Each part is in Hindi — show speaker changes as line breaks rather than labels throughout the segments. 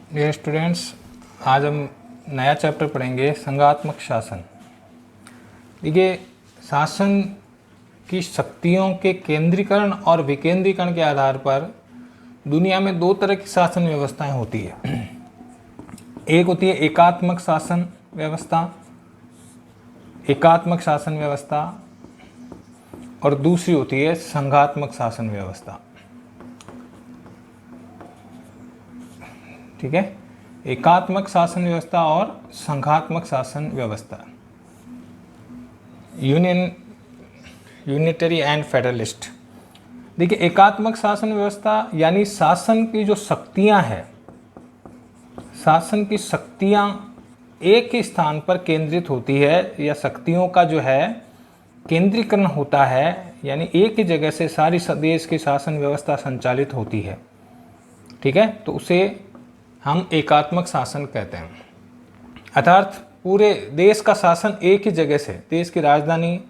डियर स्टूडेंट्स, आज हम नया चैप्टर पढ़ेंगे संघात्मक शासन। देखिए, शासन की शक्तियों के केंद्रीकरण और विकेंद्रीकरण के आधार पर दुनिया में दो तरह की शासन व्यवस्थाएं होती है। एक होती है एकात्मक शासन व्यवस्था, एकात्मक शासन व्यवस्था, और दूसरी होती है संघात्मक शासन व्यवस्था। ठीक है, एकात्मक शासन व्यवस्था और संघात्मक शासन व्यवस्था, यूनिटरी एंड फेडरलिस्ट। देखिए, एकात्मक शासन व्यवस्था यानी शासन की जो शक्तियां हैं, शासन की शक्तियां एक ही स्थान पर केंद्रित होती है, या शक्तियों का जो है केंद्रीकरण होता है, यानी एक ही जगह से सारी देश की शासन व्यवस्था संचालित होती है। ठीक है, तो उसे हम एकात्मक शासन कहते हैं। अर्थात पूरे देश का शासन एक ही जगह से, देश की राजधानी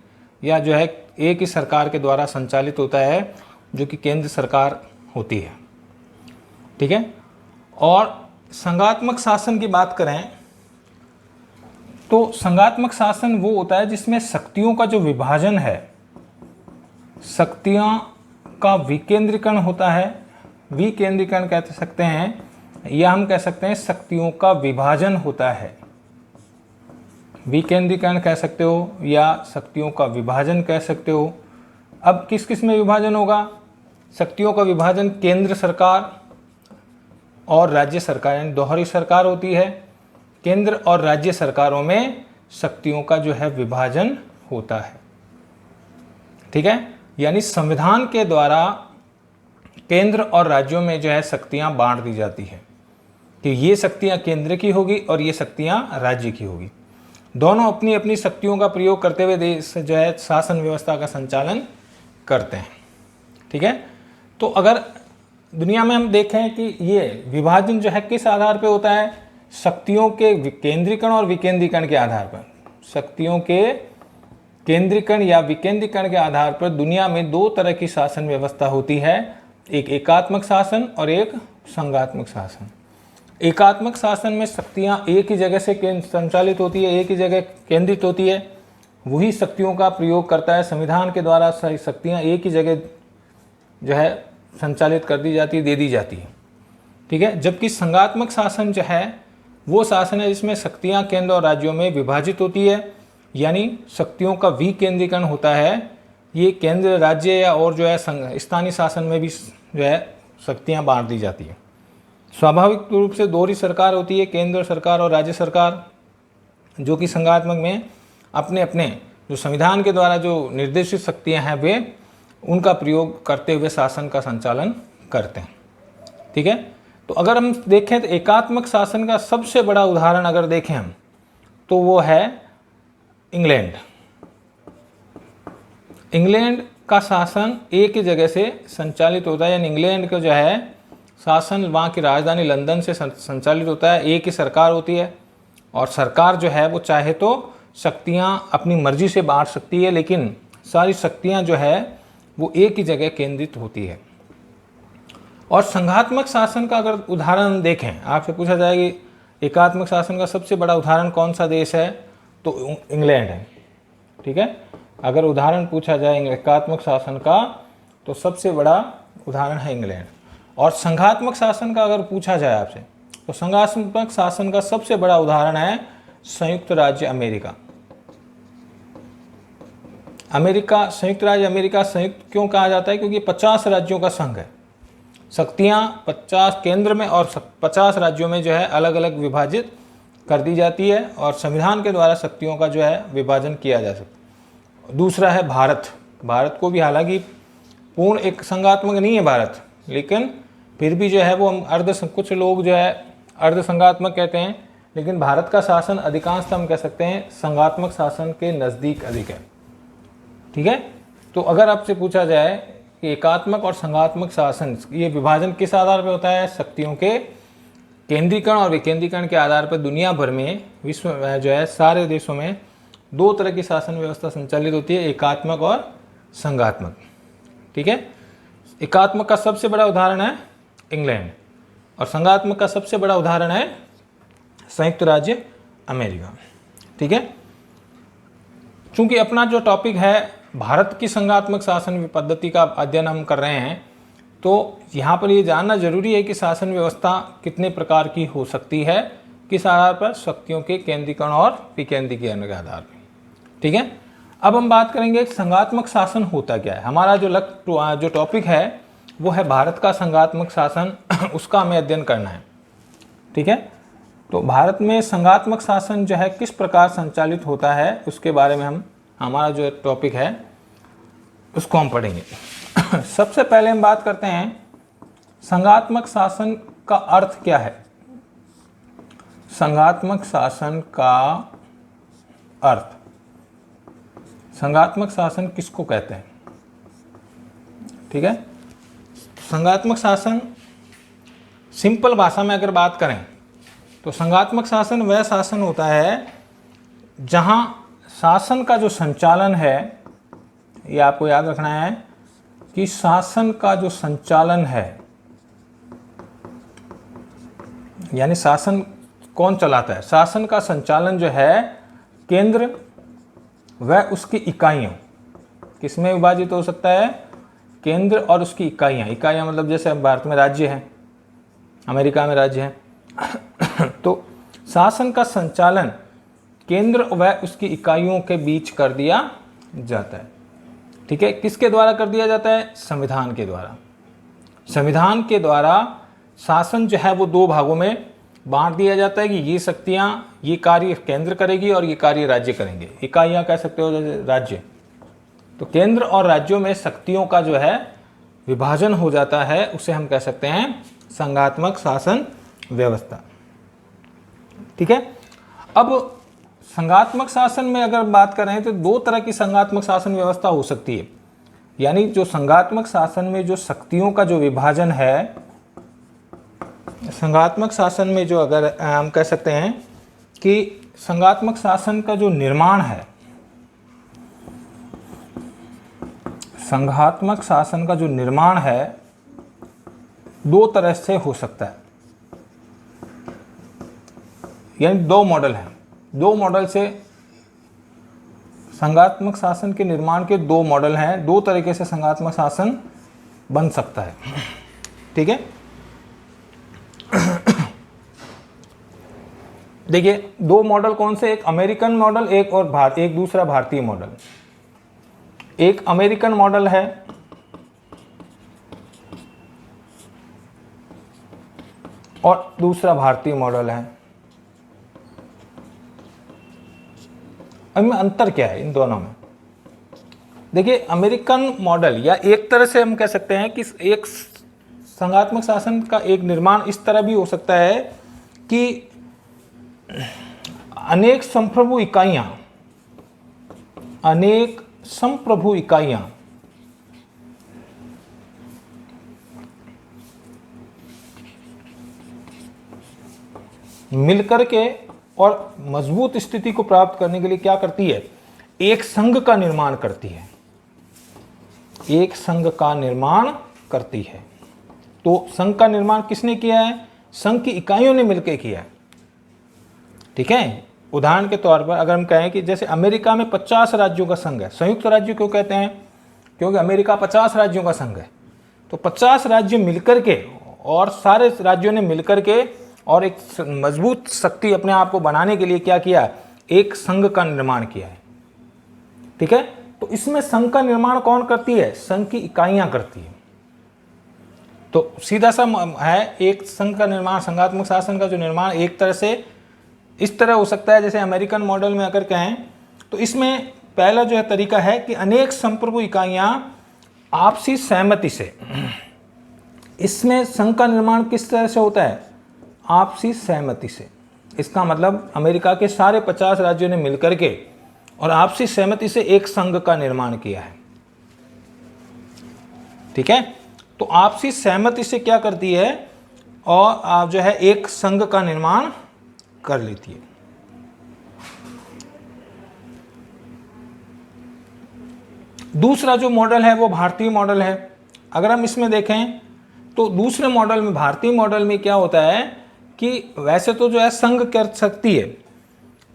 या जो है एक ही सरकार के द्वारा संचालित होता है, जो कि केंद्र सरकार होती है। ठीक है, और संघात्मक शासन की बात करें तो संघात्मक शासन वो होता है जिसमें शक्तियों का जो विभाजन है, शक्तियां का विकेंद्रीकरण होता है। विकेंद्रीकरण कह सकते हैं, या हम कह सकते हैं शक्तियों का विभाजन होता है। विकेंद्रीकरण कह सकते हो या शक्तियों का विभाजन कह सकते हो। अब किस किस में विभाजन होगा? शक्तियों का विभाजन केंद्र सरकार और राज्य सरकार, यानी दोहरी सरकार होती है। केंद्र और राज्य सरकारों में शक्तियों का जो है विभाजन होता है। ठीक है, यानी संविधान के द्वारा केंद्र और राज्यों में जो है शक्तियां बांट दी जाती है कि ये शक्तियां केंद्र की होगी और ये शक्तियां राज्य की होगी। दोनों अपनी अपनी शक्तियों का प्रयोग करते हुए देश जो है शासन व्यवस्था का संचालन करते हैं। ठीक है, तो अगर दुनिया में हम देखें कि ये विभाजन जो है किस आधार पर होता है, शक्तियों के केंद्रीकरण और विकेंद्रीकरण के आधार पर। शक्तियों के केंद्रीकरण या विकेंद्रीकरण के आधार पर दुनिया में दो तरह की शासन व्यवस्था होती है, एक एकात्मक शासन और एक संघात्मक शासन। एकात्मक शासन में शक्तियां एक ही जगह से संचालित होती है, एक ही जगह केंद्रित होती है, वही शक्तियों का प्रयोग करता है। संविधान के द्वारा सारी शक्तियां एक ही जगह जो है संचालित कर दी जाती है, दे दी जाती है। ठीक है, जबकि संघात्मक शासन जो है वो शासन है जिसमें शक्तियां केंद्र और राज्यों में विभाजित होती है, यानी शक्तियों का विकेंद्रीकरण होता है। ये केंद्र, राज्य या और जो है स्थानीय शासन में भी जो है शक्तियां बांट दी जाती है। स्वाभाविक रूप से दोहरी सरकार होती है, केंद्र सरकार और राज्य सरकार, जो कि संघात्मक में अपने अपने जो संविधान के द्वारा जो निर्देशित शक्तियां हैं वे उनका प्रयोग करते हुए शासन का संचालन करते हैं। ठीक है, तो अगर हम देखें तो एकात्मक शासन का सबसे बड़ा उदाहरण अगर देखें हम, तो वो है इंग्लैंड। इंग्लैंड का शासन एक ही जगह से संचालित होता है, यानी इंग्लैंड का जो है शासन वहाँ की राजधानी लंदन से संचालित होता है। एक ही सरकार होती है और सरकार जो है वो चाहे तो शक्तियाँ अपनी मर्जी से बांट सकती है, लेकिन सारी शक्तियाँ जो है वो एक ही जगह केंद्रित होती है। और संघात्मक शासन का अगर उदाहरण देखें, आपसे पूछा जाए कि एकात्मक शासन का सबसे बड़ा उदाहरण कौन सा देश है, तो इंग्लैंड है। ठीक है, अगर उदाहरण पूछा जाए एकात्मक शासन का तो सबसे बड़ा उदाहरण है इंग्लैंड। और संघात्मक शासन का अगर पूछा जाए आपसे, तो संघात्मक शासन का सबसे बड़ा उदाहरण है संयुक्त राज्य अमेरिका। संयुक्त राज्य अमेरिका संयुक्त क्यों कहा जाता है? क्योंकि 50 राज्यों का संघ है। शक्तियाँ 50 केंद्र में और 50 राज्यों में जो है अलग अलग विभाजित कर दी जाती है, और संविधान के द्वारा शक्तियों का जो है विभाजन किया जा सकता है। दूसरा है भारत। भारत को भी हालांकि पूर्ण एक संघात्मक नहीं है भारत, लेकिन फिर भी जो है वो हम कुछ लोग जो है अर्ध संघात्मक कहते हैं, लेकिन भारत का शासन अधिकांशतः हम कह सकते हैं संघात्मक शासन के नज़दीक अधिक है। ठीक है, तो अगर आपसे पूछा जाए कि एकात्मक और संघात्मक शासन ये विभाजन किस आधार पर होता है, शक्तियों के केंद्रीकरण और विकेंद्रीकरण के आधार पर दुनिया भर में, विश्व में जो है सारे देशों में दो तरह की शासन व्यवस्था संचालित होती है, एकात्मक और संघात्मक। ठीक है, एकात्मक का सबसे बड़ा उदाहरण है इंग्लैंड। और संघात्मक का सबसे बड़ा उदाहरण है संयुक्त राज्य अमेरिका। ठीक है, चूंकि अपना जो टॉपिक है भारत की संघात्मक शासन पद्धति का अध्ययन हम कर रहे हैं, तो यहाँ पर ये जानना जरूरी है कि शासन व्यवस्था कितने प्रकार की हो सकती है, किस आधार पर, शक्तियों के केंद्रीकरण और विकेंद्रीकरण के आधार पर। ठीक है, अब हम बात करेंगे संघात्मक शासन होता क्या है। हमारा जो टॉपिक है वो है भारत का संघात्मक शासन, उसका हमें अध्ययन करना है। ठीक है, तो भारत में संघात्मक शासन जो है किस प्रकार संचालित होता है उसके बारे में हमारा जो टॉपिक है उसको हम पढ़ेंगे। सबसे पहले हम बात करते हैं संघात्मक शासन का अर्थ क्या है। संघात्मक शासन का अर्थ, संघात्मक शासन किसको कहते हैं। ठीक है, संघात्मक शासन सिंपल भाषा में अगर बात करें तो संघात्मक शासन वह शासन होता है जहां शासन का जो संचालन है, ये आपको याद रखना है कि शासन का जो संचालन है, यानी शासन कौन चलाता है, शासन का संचालन जो है केंद्र व उसकी इकाइयों, किसमें विभाजित हो सकता है, केंद्र और उसकी इकाइयाँ मतलब जैसे भारत में राज्य है, अमेरिका में राज्य है। तो शासन का संचालन केंद्र व उसकी इकाइयों के बीच कर दिया जाता है। ठीक है, किसके द्वारा कर दिया जाता है, संविधान के द्वारा। संविधान के द्वारा शासन जो है वो दो भागों में बांट दिया जाता है कि ये शक्तियाँ, ये कार्य केंद्र करेगी और ये कार्य राज्य करेंगे। इकाइयाँ कह सकते हो जैसे राज्य, तो केंद्र और राज्यों में शक्तियों का जो है विभाजन हो जाता है, उसे हम कह सकते हैं संघात्मक शासन व्यवस्था। ठीक है, अब संघात्मक शासन में अगर बात करें तो दो तरह की संघात्मक शासन व्यवस्था हो सकती है। यानी जो संघात्मक शासन में जो शक्तियों का जो विभाजन है, संघात्मक शासन में जो अगर हम कह सकते हैं कि संघात्मक शासन का जो निर्माण है, संघात्मक शासन का जो निर्माण है दो तरह से हो सकता है। यानी दो मॉडल हैं, दो मॉडल से संघात्मक शासन के निर्माण के दो मॉडल हैं, दो तरीके से संघात्मक शासन बन सकता है। ठीक है, देखिए दो मॉडल कौन से, एक अमेरिकन मॉडल, एक दूसरा भारतीय मॉडल। एक अमेरिकन मॉडल है और दूसरा भारतीय मॉडल है। इनमें अंतर क्या है इन दोनों में। देखिए अमेरिकन मॉडल, या एक तरह से हम कह सकते हैं कि एक संघात्मक शासन का एक निर्माण इस तरह भी हो सकता है कि अनेक संप्रभु इकाइयां मिलकर के और मजबूत स्थिति को प्राप्त करने के लिए क्या करती है, एक संघ का निर्माण करती है, एक संघ का निर्माण करती है। तो संघ का निर्माण किसने किया है, संघ की इकाइयों ने मिलकर किया है। ठीक है, उदाहरण के तौर पर अगर हम कहें कि जैसे अमेरिका में 50 राज्यों का संघ है। संयुक्त राज्य क्यों कहते हैं, क्योंकि अमेरिका 50 राज्यों का संघ है। तो 50 राज्य मिलकर के और सारे राज्यों ने मिलकर के और एक मजबूत शक्ति अपने आप को बनाने के लिए क्या किया, एक संघ का निर्माण किया है। ठीक है, तो इसमें संघ का निर्माण कौन करती है, संघ की इकाइयां करती है। तो सीधा सा है, एक संघ का निर्माण, संघात्मक शासन का जो निर्माण एक तरह से इस तरह हो सकता है जैसे अमेरिकन मॉडल में अगर कहें तो इसमें पहला जो है तरीका है कि अनेक संप्रभु इकाइयां आपसी सहमति से, इसमें संघ का निर्माण किस तरह से होता है, आपसी सहमति से। इसका मतलब अमेरिका के सारे 50 राज्यों ने मिलकर के और आपसी सहमति से एक संघ का निर्माण किया है। ठीक है, तो आपसी सहमति से क्या करती है, और आप जो है एक संघ का निर्माण कर लेती है। दूसरा जो मॉडल है वो भारतीय मॉडल है। अगर हम इसमें देखें तो दूसरे मॉडल में, भारतीय मॉडल में क्या होता है कि वैसे तो जो है संघ कर सकती है,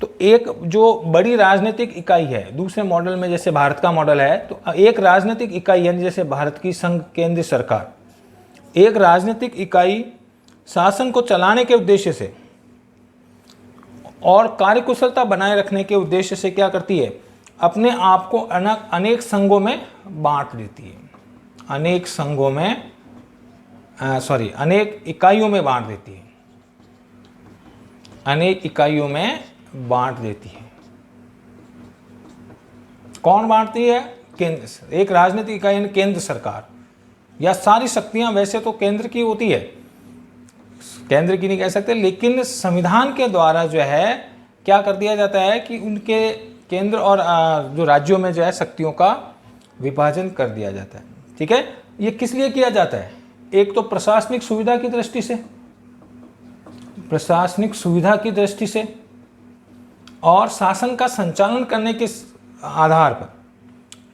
तो एक जो बड़ी राजनीतिक इकाई है दूसरे मॉडल में, जैसे भारत का मॉडल है, तो एक राजनीतिक इकाई है, जैसे भारत की संघ केंद्र सरकार, एक राजनीतिक इकाई शासन को चलाने के उद्देश्य से और कार्यकुशलता बनाए रखने के उद्देश्य से क्या करती है, अपने आप को अनेक संघों में बांट देती है, अनेक संघों में अनेक इकाइयों में बांट देती है, अनेक इकाइयों में बांट देती है। कौन बांटती है? केंद्र, एक राजनीतिक इकाई केंद्र सरकार, या सारी शक्तियां वैसे तो केंद्र की होती है, केंद्र की नहीं कह सकते, लेकिन संविधान के द्वारा जो है क्या कर दिया जाता है कि उनके केंद्र और जो राज्यों में जो है शक्तियों का विभाजन कर दिया जाता है। ठीक है, ये किस लिए किया जाता है? एक तो प्रशासनिक सुविधा की दृष्टि से, प्रशासनिक सुविधा की दृष्टि से, और शासन का संचालन करने के आधार पर,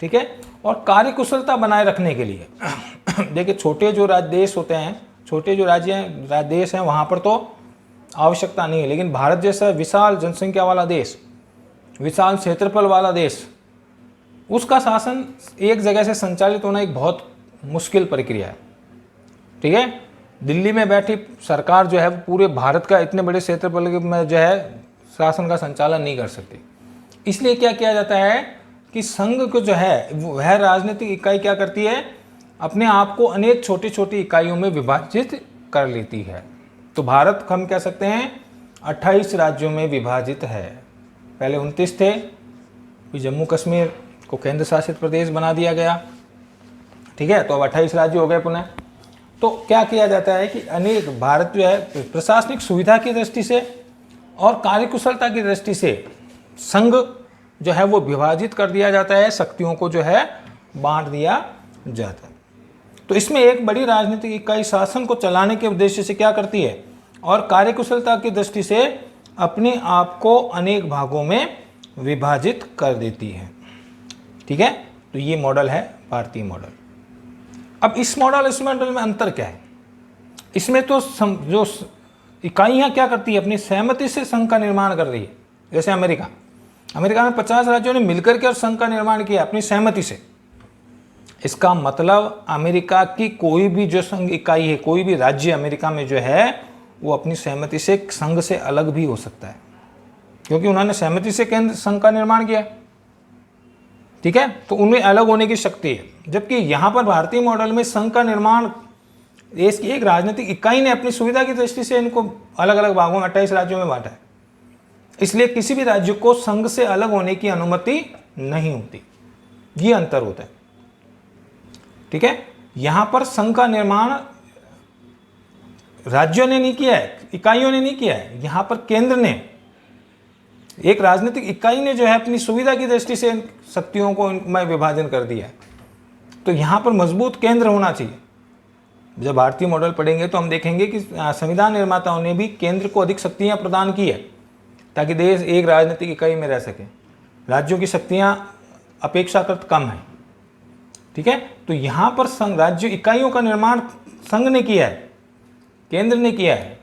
ठीक है, और कार्यकुशलता बनाए रखने के लिए। देखिए छोटे जो देश होते हैं, छोटे जो राज्य देश हैं, वहाँ पर तो आवश्यकता नहीं है, लेकिन भारत जैसा विशाल जनसंख्या वाला देश, विशाल क्षेत्रफल वाला देश, उसका शासन एक जगह से संचालित होना एक बहुत मुश्किल प्रक्रिया है। ठीक है, दिल्ली में बैठी सरकार जो है पूरे भारत का इतने बड़े क्षेत्रफल में जो है शासन का संचालन नहीं कर सकती। इसलिए क्या किया जाता है कि संघ को जो है वह राजनीतिक इकाई क्या करती है, अपने आप को अनेक छोटी छोटी इकाइयों में विभाजित कर लेती है। तो भारत हम कह सकते हैं 28 राज्यों में विभाजित है। पहले 29 थे, फिर जम्मू कश्मीर को केंद्र शासित प्रदेश बना दिया गया। ठीक है, तो अब 28 राज्य हो गए पुनः। तो क्या किया जाता है कि अनेक भारत जो है प्रशासनिक सुविधा की दृष्टि से और कार्यकुशलता की दृष्टि से संघ जो है वो विभाजित कर दिया जाता है, शक्तियों को जो है बांट दिया जाता है। तो इसमें एक बड़ी राजनीतिक इकाई शासन को चलाने के उद्देश्य से क्या करती है और कार्यकुशलता की दृष्टि से अपने आप को अनेक भागों में विभाजित कर देती है। ठीक है, तो ये मॉडल है भारतीय मॉडल। अब इस मॉडल में अंतर क्या है? इसमें तो जो इकाइयाँ क्या करती है, अपनी सहमति से संघ का निर्माण कर रही है। जैसे अमेरिका में 50 राज्यों ने मिलकर के और संघ का निर्माण किया अपनी सहमति से। इसका मतलब अमेरिका की कोई भी जो संघ इकाई है, कोई भी राज्य अमेरिका में जो है वो अपनी सहमति से संघ से अलग भी हो सकता है, क्योंकि उन्होंने सहमति से केंद्र संघ का निर्माण किया। ठीक है, तो उनमें अलग होने की शक्ति है। जबकि यहाँ पर भारतीय मॉडल में संघ का निर्माण देश की एक राजनीतिक इकाई ने अपनी सुविधा की दृष्टि से इनको अलग अलग भागों में 28 राज्यों में बांटा है। इसलिए किसी भी राज्य को संघ से अलग होने की अनुमति नहीं होती। ये अंतर होता है। ठीक है, यहां पर संघ का निर्माण राज्यों ने नहीं किया है, इकाइयों ने नहीं किया है, यहां पर केंद्र ने, एक राजनीतिक इकाई ने जो है अपनी सुविधा की दृष्टि से शक्तियों को इनमें विभाजन कर दिया है। तो यहां पर मजबूत केंद्र होना चाहिए। जब भारतीय मॉडल पढ़ेंगे तो हम देखेंगे कि संविधान निर्माताओं ने भी केंद्र को अधिक शक्तियां प्रदान की है ताकि देश एक राजनीतिक इकाई में रह सके। राज्यों की शक्तियां अपेक्षाकृत कम हैं। ठीक है, तो यहां पर संघ राज्य इकाइयों का निर्माण संघ ने किया है, केंद्र ने किया है,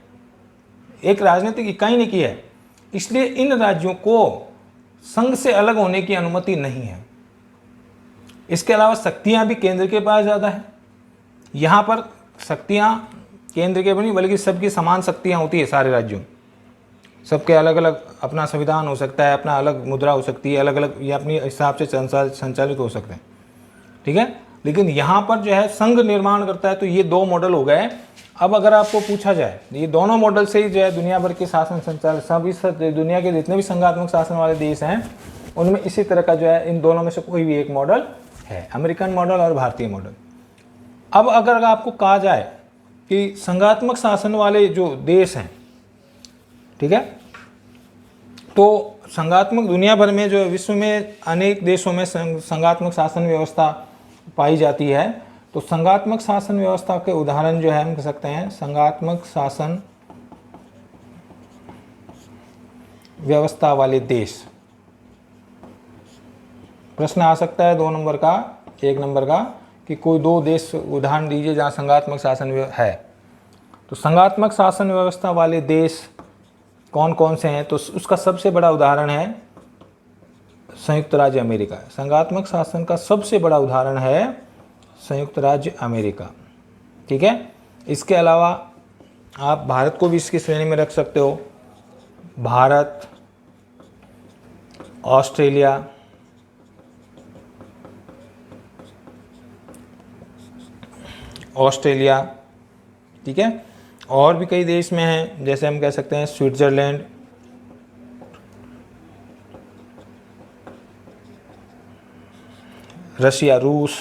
एक राजनीतिक इकाई ने किया है। इसलिए इन राज्यों को संघ से अलग होने की अनुमति नहीं है। इसके अलावा शक्तियां भी केंद्र के पास ज़्यादा है। यहाँ पर शक्तियां केंद्र के बनी, बल्कि सबकी समान शक्तियां होती है सारे राज्यों। सबके अलग अलग अपना संविधान हो सकता है, अपना अलग मुद्रा हो सकती है, अलग अलग ये अपने हिसाब से संचालित हो सकते हैं। ठीक है, लेकिन यहाँ पर जो है संघ निर्माण करता है। तो ये दो मॉडल हो गए। अब अगर आपको पूछा जाए, ये दोनों मॉडल से ही जो है दुनिया भर के शासन संचालन, सब इस दुनिया के जितने भी संघात्मक शासन वाले देश हैं उनमें इसी तरह का जो है इन दोनों में से कोई भी एक मॉडल है, अमेरिकन मॉडल और भारतीय मॉडल। अब अगर आपको कहा जाए कि संघात्मक शासन वाले जो देश हैं, ठीक है, तो संघात्मक दुनिया भर में जो विश्व में अनेक देशों में संघात्मक शासन व्यवस्था पाई जाती है। तो संघात्मक शासन व्यवस्था के उदाहरण जो है हम कह सकते हैं संघात्मक शासन व्यवस्था वाले देश। प्रश्न आ सकता है 2 नंबर का, 1 नंबर का, कि कोई दो देश उदाहरण दीजिए जहाँ संघात्मक शासन है। तो संघात्मक शासन व्यवस्था वाले देश कौन कौन से हैं? तो उसका सबसे बड़ा उदाहरण है संयुक्त राज्य अमेरिका। संघात्मक शासन का सबसे बड़ा उदाहरण है संयुक्त राज्य अमेरिका। ठीक है, इसके अलावा आप भारत को भी इसकी श्रेणी में रख सकते हो। भारत, ऑस्ट्रेलिया, ठीक है, और भी कई देश में हैं, जैसे हम कह सकते हैं स्विट्जरलैंड, रशिया, रूस,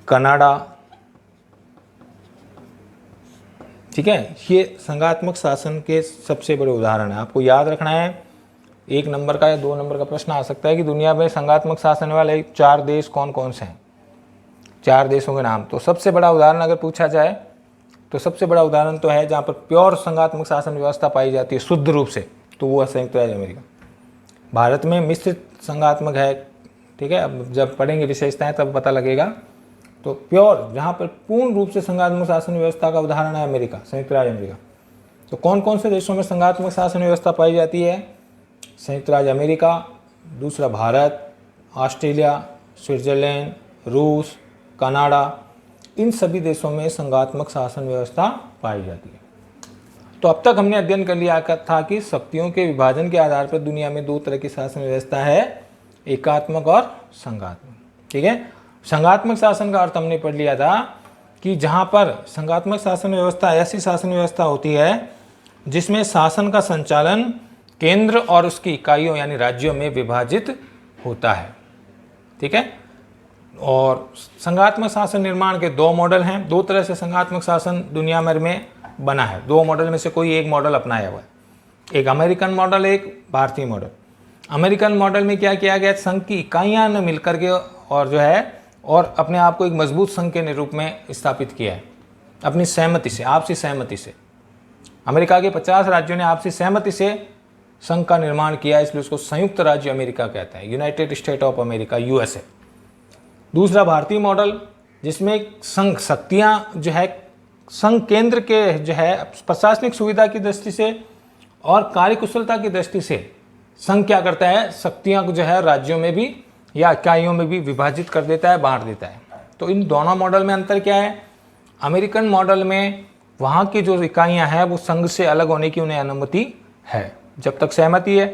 कनाडा। ठीक है, ये संघात्मक शासन के सबसे बड़े उदाहरण हैं। आपको याद रखना है, 1 नंबर का या 2 नंबर का प्रश्न आ सकता है कि दुनिया में संघात्मक शासन वाले 4 देश कौन कौन से हैं, 4 देशों के नाम। तो सबसे बड़ा उदाहरण अगर पूछा जाए तो सबसे बड़ा उदाहरण तो है जहाँ पर प्योर संघात्मक शासन व्यवस्था पाई जाती है शुद्ध रूप से, तो वो है संयुक्त राज्य अमेरिका। भारत में मिश्रित संघात्मक है। ठीक है, अब जब पढ़ेंगे विशेषताएं तब पता लगेगा। तो प्योर जहाँ पर पूर्ण रूप से संघात्मक शासन व्यवस्था का उदाहरण है अमेरिका, संयुक्त राज्य अमेरिका। तो कौन कौन से देशों में संघात्मक शासन व्यवस्था पाई जाती है? संयुक्त राज्य अमेरिका, दूसरा भारत, ऑस्ट्रेलिया, स्विट्जरलैंड, रूस, कनाडा, इन सभी देशों में संघात्मक शासन व्यवस्था पाई जाती है। तो अब तक हमने अध्ययन कर लिया था कि शक्तियों के विभाजन के आधार पर दुनिया में 2 तरह की शासन व्यवस्था है, एकात्मक और संघात्मक। ठीक है, संघात्मक शासन का अर्थ हमने पढ़ लिया था कि जहाँ पर संघात्मक शासन व्यवस्था ऐसी शासन व्यवस्था होती है जिसमें शासन का संचालन केंद्र और उसकी इकाइयों यानी राज्यों में विभाजित होता है। ठीक है, और संघात्मक शासन निर्माण के 2 मॉडल हैं। 2 तरह से संघात्मक शासन दुनिया भर में बना है। 2 मॉडल में से कोई एक मॉडल अपनाया हुआ है, एक अमेरिकन मॉडल, एक भारतीय मॉडल। अमेरिकन मॉडल में क्या किया गया, संघ की इकाइयां ने मिलकर के और जो है और अपने आप को एक मजबूत संघ के रूप में स्थापित किया है, अपनी सहमति से, आपसी सहमति से। अमेरिका के 50 राज्यों ने आपसी सहमति से संघ का निर्माण किया, इसलिए उसको संयुक्त राज्य अमेरिका कहते हैं, United state of America, USA. दूसरा भारतीय मॉडल, जिसमें संघ शक्तियाँ जो है संघ केंद्र के जो है प्रशासनिक सुविधा की दृष्टि से और कार्यकुशलता की दृष्टि से संघ क्या करता है, शक्तियाँ को जो है राज्यों में भी या इकाइयों में भी विभाजित कर देता है, बांट देता है। तो इन दोनों मॉडल में अंतर क्या है? अमेरिकन मॉडल में वहाँ की जो इकाइयाँ हैं वो संघ से अलग होने की उन्हें अनुमति है, जब तक सहमति है,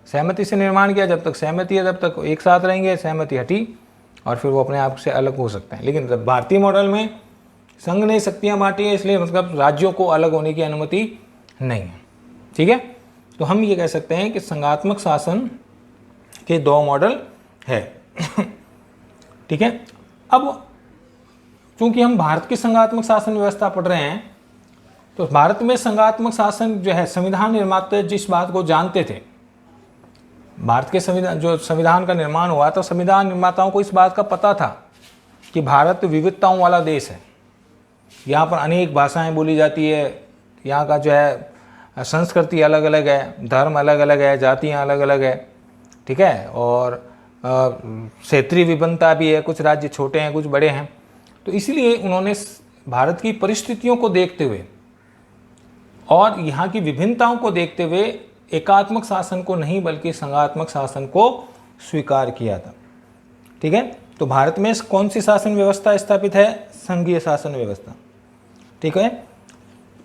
सहमति से निर्माण किया, जब तक सहमति है तब तक एक साथ रहेंगे, सहमति हटी और फिर वो अपने आप से अलग हो सकते हैं। लेकिन भारतीय मॉडल में संघ ने शक्तियाँ बांटी है, इसलिए मतलब राज्यों को अलग होने की अनुमति नहीं है। ठीक है, तो हम ये कह सकते हैं कि संघात्मक शासन के 2 मॉडल है। ठीक है, अब चूंकि हम भारत की संघात्मक शासन व्यवस्था पढ़ रहे हैं, तो भारत में संघात्मक शासन जो है, संविधान निर्माता जिस बात को जानते थे, भारत के संविधान का निर्माण हुआ तो संविधान निर्माताओं को इस बात का पता था कि भारत विविधताओं वाला देश है, यहाँ पर अनेक भाषाएं बोली जाती है, यहाँ का जो है संस्कृति अलग अलग है, धर्म अलग अलग है, जातियाँ अलग अलग है। ठीक है, और क्षेत्रीय विभिन्नता भी है, कुछ राज्य छोटे हैं, कुछ बड़े हैं। तो इसलिए उन्होंने भारत की परिस्थितियों को देखते हुए और यहाँ की विभिन्नताओं को देखते हुए एकात्मक शासन को नहीं बल्कि संघात्मक शासन को स्वीकार किया था। ठीक है, तो भारत में कौन सी शासन व्यवस्था स्थापित है? संघीय शासन व्यवस्था। ठीक है,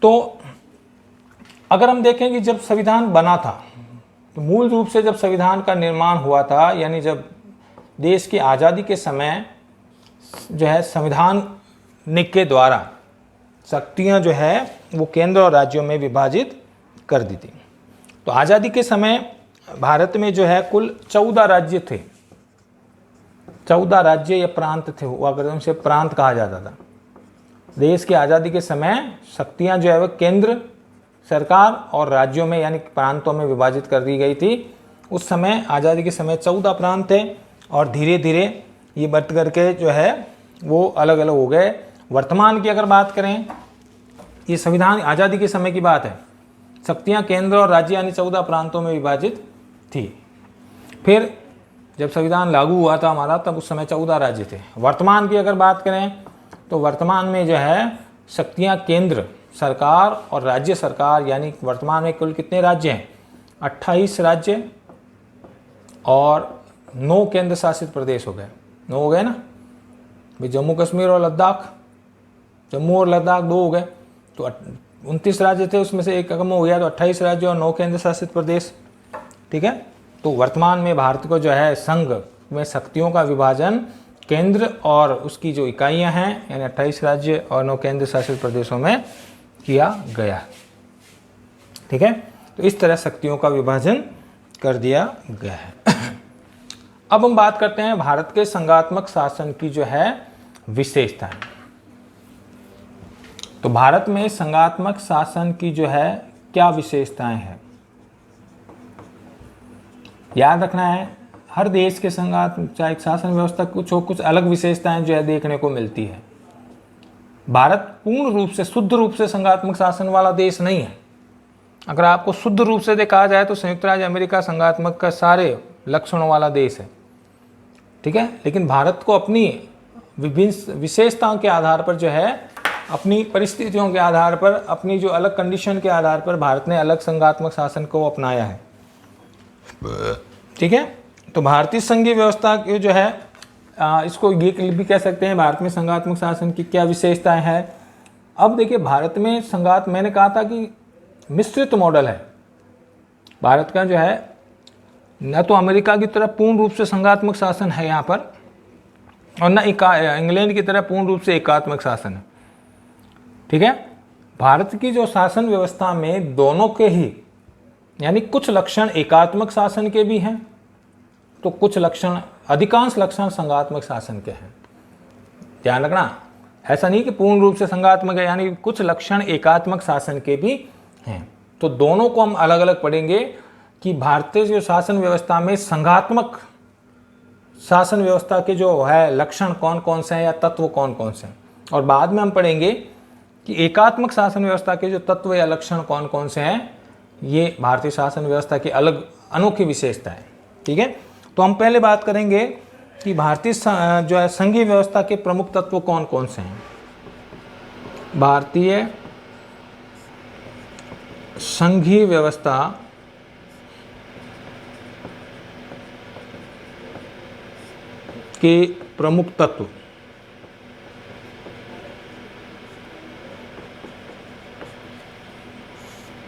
तो अगर हम देखें कि जब संविधान बना था, तो मूल रूप से जब संविधान का निर्माण हुआ था, यानी जब देश की आज़ादी के समय जो है संविधान के द्वारा शक्तियाँ जो है वो केंद्र और राज्यों में विभाजित कर दी थी। तो आज़ादी के समय भारत में जो है कुल 14 राज्य थे, 14 राज्य या प्रांत थे, वो अगर उनसे प्रांत कहा जाता था। देश की आज़ादी के समय शक्तियाँ जो है वो केंद्र सरकार और राज्यों में यानी प्रांतों में विभाजित कर दी गई थी। उस समय आज़ादी के समय 14 प्रांत थे और धीरे धीरे ये बढ़ करके जो है वो अलग अलग हो गए। वर्तमान की अगर बात करें, ये संविधान आज़ादी के समय की बात है, शक्तियाँ केंद्र और राज्य यानी 14 प्रांतों में विभाजित थी। फिर जब संविधान लागू हुआ था हमारा तब उस समय 14 राज्य थे। वर्तमान की अगर बात करें तो वर्तमान में जो है शक्तियाँ केंद्र सरकार और राज्य सरकार, यानी वर्तमान में कुल कितने राज्य हैं? 28 राज्य और 9 केंद्र शासित प्रदेश हो गए। 9 हो गए ना भाई, जम्मू कश्मीर और लद्दाख, जम्मू और लद्दाख 2 हो गए, तो 29 राज्य थे, उसमें से एक कम हो गया, तो 28 राज्य और 9 केंद्र शासित प्रदेश। ठीक है, तो वर्तमान में भारत को जो है संघ में शक्तियों का विभाजन केंद्र और उसकी जो इकाइयां हैं यानी 28 राज्य और 9 केंद्र शासित प्रदेशों में किया गया। ठीक है, तो इस तरह शक्तियों का विभाजन कर दिया गया है। अब हम बात करते हैं भारत के संघात्मक शासन की जो है विशेषताएं। तो भारत में संघात्मक शासन की जो है क्या विशेषताएं हैं, याद रखना है। हर देश के संघात्मक शासन व्यवस्था कुछ अलग विशेषताएं जो है देखने को मिलती है। भारत पूर्ण रूप से शुद्ध रूप से संघात्मक शासन वाला देश नहीं है। अगर आपको शुद्ध रूप से देखा जाए तो संयुक्त राज्य अमेरिका संघात्मक का सारे लक्षणों वाला देश है। ठीक है, लेकिन भारत को अपनी विभिन्न विशेषताओं के आधार पर जो है, अपनी परिस्थितियों के आधार पर, अपनी जो अलग कंडीशन के आधार पर भारत ने अलग संघात्मक शासन को अपनाया है। ठीक है, तो भारतीय संघीय व्यवस्था की जो है इसको ये भी कह सकते हैं भारत में संघात्मक शासन की क्या विशेषताएं हैं। अब देखिए, भारत में संघात, मैंने कहा था कि मिश्रित मॉडल है भारत का जो है, न तो अमेरिका की तरह पूर्ण रूप से संघात्मक शासन है यहाँ पर, और न इंग्लैंड की तरह पूर्ण रूप से एकात्मक शासन है। ठीक है, भारत की जो शासन व्यवस्था में दोनों के ही, यानी कुछ लक्षण एकात्मक शासन के भी हैं तो कुछ लक्षण, अधिकांश लक्षण संघात्मक शासन के हैं। ध्यान रखना, ऐसा नहीं कि पूर्ण रूप से संघात्मक है, यानी कुछ लक्षण एकात्मक शासन के भी हैं। तो दोनों को हम अलग अलग पढ़ेंगे कि भारतीय जो शासन व्यवस्था में संघात्मक शासन व्यवस्था के जो है लक्षण कौन कौन से हैं या तत्व कौन कौन से हैं, और बाद में हम पढ़ेंगे कि एकात्मक शासन व्यवस्था के जो तत्व या लक्षण कौन कौन से हैं। ये भारतीय शासन व्यवस्था की अलग अनोखी विशेषता है। ठीक है, तो हम पहले बात करेंगे कि भारतीय जो है संघीय व्यवस्था के प्रमुख तत्व कौन कौन से हैं। भारतीय संघीय व्यवस्था के प्रमुख तत्व।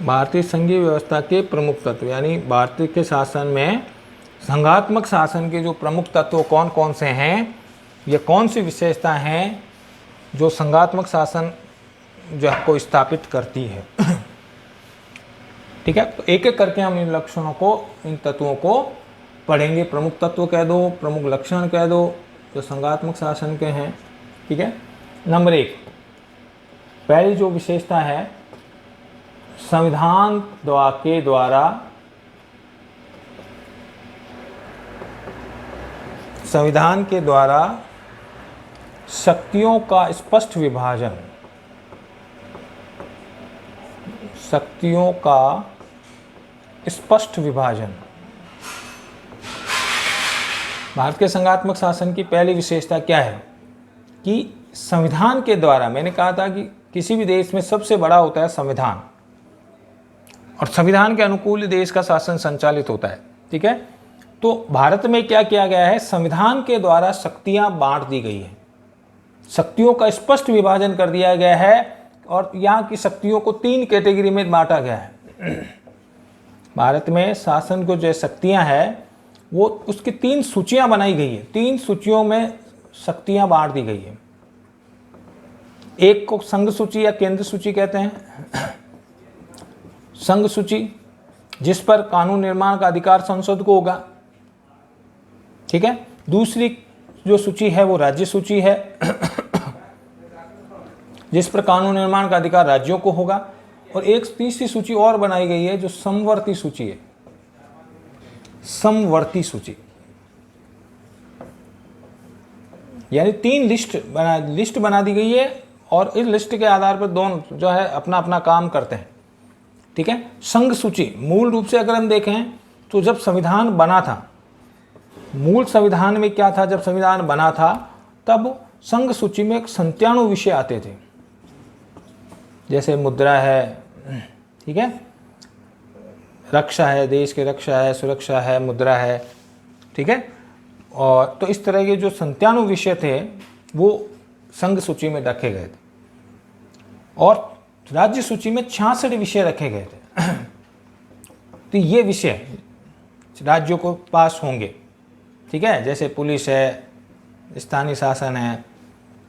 भारतीय संघीय व्यवस्था के प्रमुख तत्व, यानी भारतीय के शासन में संघात्मक शासन के जो प्रमुख तत्व कौन कौन से हैं, ये कौन सी विशेषता हैं जो संघात्मक शासन जो को स्थापित करती है। ठीक है, तो एक एक करके हम इन लक्षणों को, इन तत्वों को पढ़ेंगे। प्रमुख तत्व कह दो, प्रमुख लक्षण कह दो जो संघात्मक शासन के हैं। ठीक है, नंबर 1, पहली जो विशेषता है, संविधान के द्वारा शक्तियों का स्पष्ट विभाजन। शक्तियों का स्पष्ट विभाजन भारत के संघात्मक शासन की पहली विशेषता क्या है कि संविधान के द्वारा, मैंने कहा था कि किसी भी देश में सबसे बड़ा होता है संविधान, और संविधान के अनुकूल देश का शासन संचालित होता है। ठीक है, तो भारत में क्या किया गया है, संविधान के द्वारा शक्तियां बांट दी गई है, शक्तियों का स्पष्ट विभाजन कर दिया गया है, और यहाँ की शक्तियों को 3 कैटेगरी में बांटा गया है। भारत में शासन को जो शक्तियां हैं वो उसकी 3 सूचियां बनाई गई है, 3 सूचियों में शक्तियां बांट दी गई है। एक को संघ सूची या केंद्र सूची कहते हैं, संघ सूची जिस पर कानून निर्माण का अधिकार संसद को होगा। ठीक है, दूसरी जो सूची है वो राज्य सूची है जिस पर कानून निर्माण का अधिकार राज्यों को होगा, और एक तीसरी सूची और बनाई गई है जो समवर्ती सूची है, समवर्ती सूची, यानी 3 लिस्ट बना दी गई है, और इस लिस्ट के आधार पर दोनों जो है अपना अपना काम करते हैं। ठीक है, संघ सूची मूल रूप से अगर हम देखें तो जब संविधान बना था मूल संविधान में क्या था, जब संविधान बना था तब संघ सूची में 97 विषय आते थे, जैसे मुद्रा है, ठीक है, रक्षा है, देश की रक्षा है, सुरक्षा है, मुद्रा है, ठीक है। और तो इस तरह के जो 97 विषय थे वो संघ सूची में रखे गए थे, और राज्य सूची में 66 विषय रखे गए थे। तो ये विषय राज्यों को पास होंगे, ठीक है, जैसे पुलिस है, स्थानीय शासन है,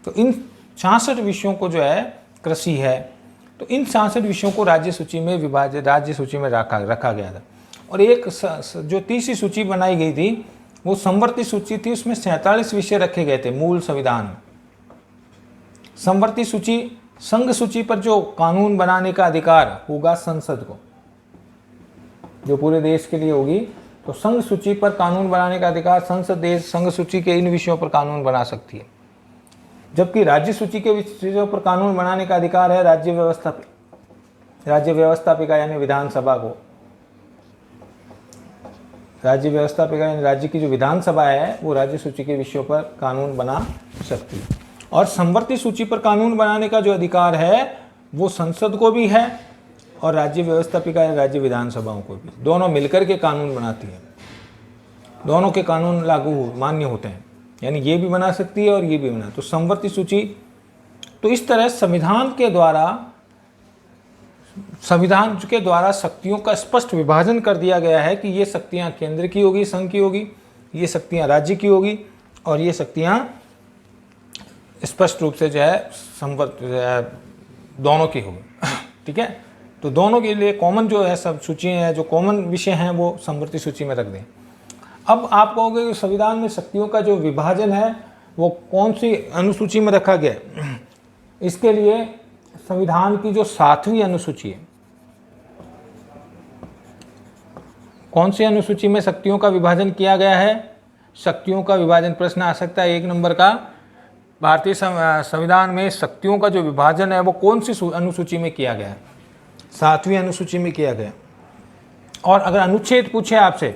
तो इन 66 विषयों को जो है, कृषि है, तो इन 66 विषयों को राज्य सूची में विभाजित, राज्य सूची में रखा गया था। और एक जो तीसरी सूची बनाई गई थी वो संवर्ती सूची थी, उसमें 47 विषय रखे गए थे मूल संविधान में। संवर्ती सूची, संघ सूची पर जो कानून बनाने का अधिकार होगा संसद को, जो पूरे देश के लिए होगी, तो संघ सूची पर कानून बनाने का अधिकार संसद देश संघ सूची के इन विषयों पर कानून बना सकती है, जबकि राज्य सूची के विषयों पर कानून बनाने का अधिकार है राज्य व्यवस्थापिका यानी विधानसभा को। राज्य व्यवस्थापिका यानी राज्य की जो विधानसभा है वो राज्य सूची के विषयों पर कानून बना सकती है। और संवर्ती सूची पर कानून बनाने का जो अधिकार है वो संसद को भी है और राज्य व्यवस्थापिका या राज्य विधानसभाओं को भी, दोनों मिलकर के कानून बनाती है, दोनों के कानून लागू मान्य होते हैं, यानी ये भी बना सकती है और ये भी बना। तो संवर्ती सूची, तो इस तरह संविधान के द्वारा शक्तियों का स्पष्ट विभाजन कर दिया गया है कि ये शक्तियां केंद्र की होगी, संघ की होगी, ये शक्तियां राज्य की होगी, और ये शक्तियां स्पष्ट रूप से जो है दोनों की होगी, ठीक है। तो दोनों के लिए कॉमन जो है सब सूची है, जो कॉमन विषय हैं वो संवर्ती सूची में रख दें। अब आप कहोगे कि संविधान में शक्तियों का जो विभाजन है वो कौन सी अनुसूची में रखा गया है? इसके लिए संविधान की जो 7वीं अनुसूची है, कौन सी अनुसूची में शक्तियों का विभाजन किया गया है? शक्तियों का विभाजन, प्रश्न आ सकता है 1 नंबर का, भारतीय संविधान में शक्तियों का जो विभाजन है वो कौन सी अनुसूची में किया गया है? 7वीं अनुसूची में किया गया। और अगर अनुच्छेद पूछे आपसे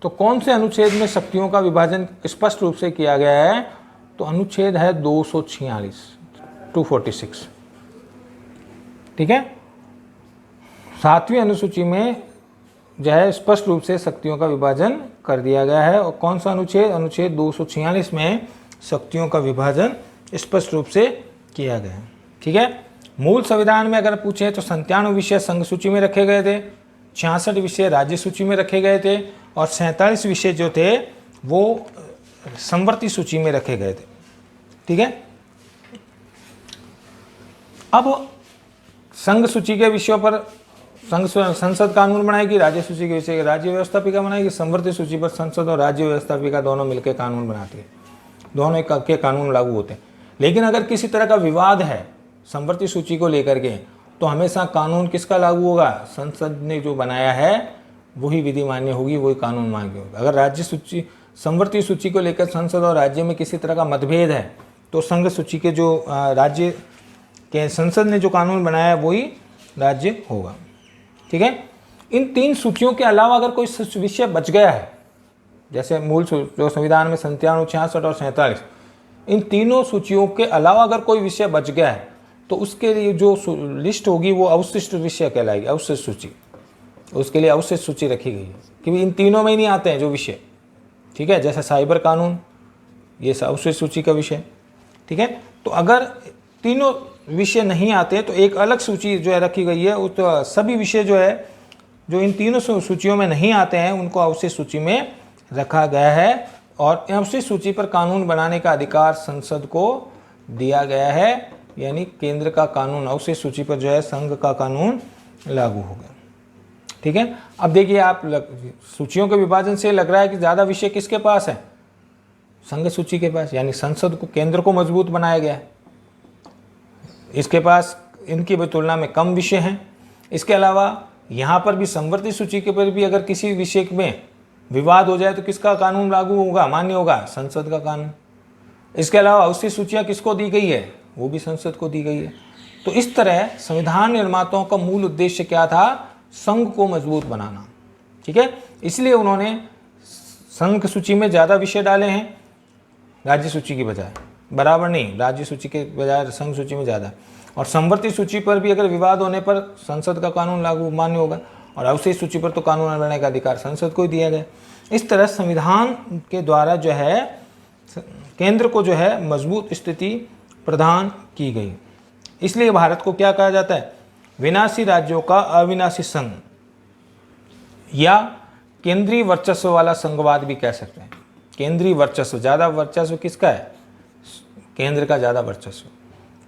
तो कौन से अनुच्छेद में शक्तियों का विभाजन स्पष्ट रूप से किया गया है? तो अनुच्छेद है 246, 246, ठीक है। 7वीं अनुसूची में जो है स्पष्ट रूप से शक्तियों का विभाजन कर दिया गया है। और कौन सा अनुच्छेद? अनुच्छेद 246 में शक्तियों का विभाजन स्पष्ट रूप से किया गया है, ठीक है। मूल संविधान में अगर पूछे तो 97 विषय संघ सूची में रखे गए थे, 66 विषय राज्य सूची में रखे गए थे, और 47 विषय जो थे वो संवर्ती सूची में रखे गए थे, ठीक है। अब संघ सूची के विषयों पर संसद कानून बनाएगी, राज्य सूची के विषय राज्य व्यवस्थापिका बनाएगी, संवर्ती सूची पर संसद और राज्य व्यवस्थापिका दोनों मिलकर कानून बनाती है, दोनों के कानून लागू होते हैं। लेकिन अगर किसी तरह का विवाद है संवर्ती सूची को लेकर के, तो हमेशा कानून किसका लागू होगा? संसद ने जो बनाया है वही विधि मान्य होगी, वही कानून मान्य होगा। अगर राज्य सूची, संवर्ती सूची को लेकर संसद और राज्य में किसी तरह का मतभेद है तो संघ सूची के जो राज्य के संसद ने जो कानून बनाया है वही राज्य होगा, ठीक है। इन 3 सूचियों के अलावा अगर कोई विषय बच गया है, जैसे मूल जो संविधान में 97, 66 और 47, इन तीनों सूचियों के अलावा अगर कोई विषय बच गया है तो उसके लिए जो लिस्ट होगी वो अवशिष्ट विषय कहलाएगी, अवशिष्ट सूची। उसके लिए अवशिष्ट सूची रखी गई है क्योंकि इन तीनों में ही नहीं आते हैं जो विषय, ठीक है। जैसे साइबर कानून, ये अवशिष्ट सूची का विषय, ठीक है। तो अगर तीनों विषय नहीं आते तो एक अलग सूची जो है रखी गई है, तो सभी विषय जो है जो इन तीनों सूचियों में नहीं आते हैं उनको अवशिष्ट सूची में रखा गया है। और अवशिष्ट सूची पर कानून बनाने का अधिकार संसद को दिया गया है, यानी केंद्र का कानून अवशिष्ट सूची पर जो है संघ का कानून लागू होगा, ठीक है। अब देखिए आप सूचियों के विभाजन से लग रहा है कि ज़्यादा विषय किसके पास है? संघ सूची के पास, यानी संसद को, केंद्र को मजबूत बनाया गया है, इसके पास इनकी तुलना में कम विषय हैं। इसके अलावा यहाँ पर भी संवर्ती सूची के पर भी अगर किसी विषय में विवाद हो जाए तो किसका कानून लागू होगा, मान्य होगा? संसद का कानून। इसके अलावा अवशिष्ट सूचियाँ किसको दी गई है? वो भी संसद को दी गई है। तो इस तरह संविधान निर्माताओं का मूल उद्देश्य क्या था? संघ को मजबूत बनाना, ठीक है। इसलिए उन्होंने संघ सूची में ज़्यादा विषय डाले हैं राज्य सूची की बजाय, बराबर नहीं, राज्य सूची के बजाय संघ सूची में ज़्यादा। और समवर्ती सूची पर भी अगर विवाद होने पर संसद का कानून लागू मान्य होगा, और अवशेष सूची पर तो कानून बनाने का अधिकार संसद को ही दिया गया। इस तरह संविधान के द्वारा जो है केंद्र को जो है मजबूत स्थिति प्रदान की गई। इसलिए भारत को क्या कहा जाता है? विनाशी राज्यों का अविनाशी संघ, या केंद्रीय वर्चस्व वाला संघवाद भी कह सकते हैं। केंद्रीय वर्चस्व, ज़्यादा वर्चस्व किसका है? केंद्र का ज़्यादा वर्चस्व,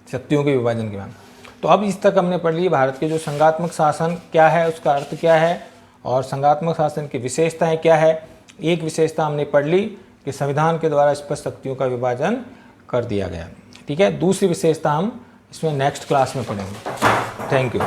शक्तियों के विभाजन के बाद। तो अब इस तक हमने पढ़ लिया भारत के जो संघात्मक शासन क्या है, उसका अर्थ क्या है, और संघात्मक शासन की विशेषताएं क्या है। एक विशेषता हमने पढ़ ली कि संविधान के द्वारा स्पष्ट शक्तियों का विभाजन कर दिया गया। ठीक है, दूसरी विशेषता हम इसमें नेक्स्ट क्लास में पढ़ेंगे। Thank you.